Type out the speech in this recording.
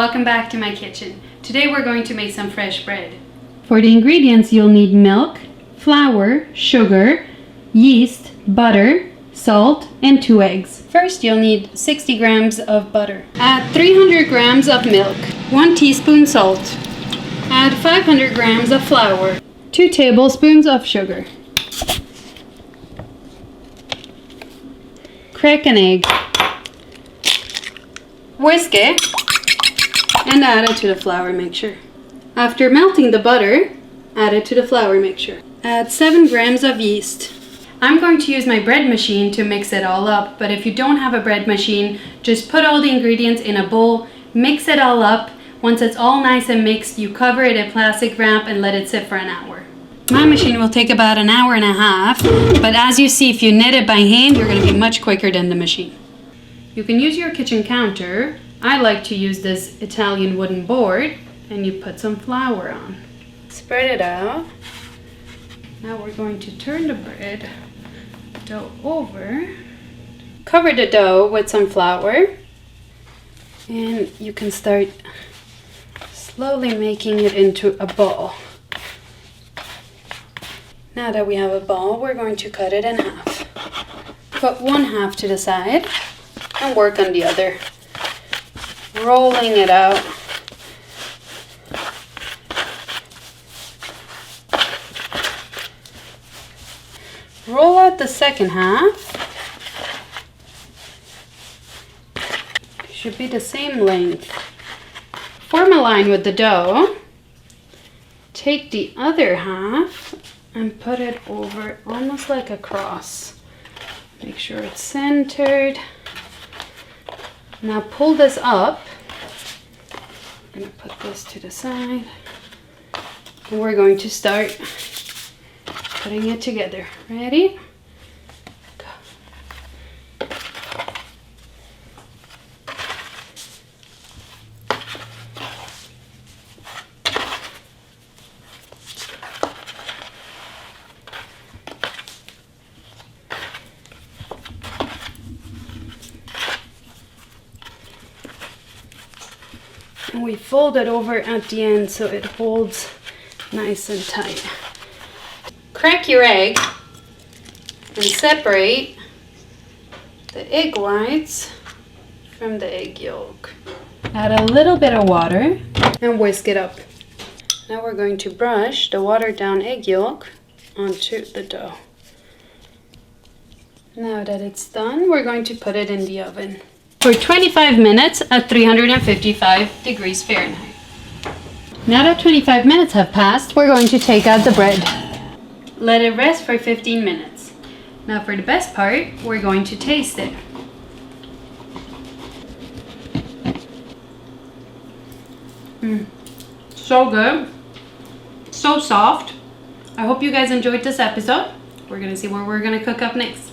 welcome back to my kitchen. Today we're going to make some fresh bread. For the ingredients you'll need milk, flour, sugar, yeast, butter, salt, and 2 eggs. First you'll need 60 grams of butter. Add 300 grams of milk, 1 teaspoon salt. Add 500 grams of flour, 2 tablespoons of sugar. Crack an egg. Whisk it and add it to the flour mixture. After melting the butter, add it to the flour mixture. Add 7 grams of yeast. I'm going to use my bread machine to mix it all up, but if you don't have a bread machine, just put all the ingredients in a bowl, mix it all up. Once it's all nice and mixed, you cover it in plastic wrap and let it sit for an hour. My machine will take about an hour and a half, but as you see, if you knit it by hand, you're going to be much quicker than the machine. You can use your kitchen counter. I like to use this Italian wooden board, and you put some flour on. Spread it out. Now we're going to turn the bread dough over. Cover the dough with some flour, and you can start slowly making it into a ball. Now that we have a ball, we're going to cut it in half. Put one half to the side and work on the other, rolling it out. Roll out the second half. It should be the same length. Form a line with the dough. Take the other half and put it over almost like a cross. Make sure it's centered. Now pull this up. I'm going to put this to the side. And we're going to start putting it together. Ready? Go. And we fold it over at the end so it holds nice and tight. Crack your egg and separate the egg whites from the egg yolk. Add a little bit of water and whisk it up. Now we're going to brush the watered down egg yolk onto the dough. Now that it's done, we're going to put it in the oven for 25 minutes at 355 degrees Fahrenheit. Now that 25 minutes have passed, we're going to take out the bread. Let it rest for 15 minutes. Now for the best part, we're going to taste it. So good. So soft. I hope you guys enjoyed this episode. We're going to see what we're going to cook up next.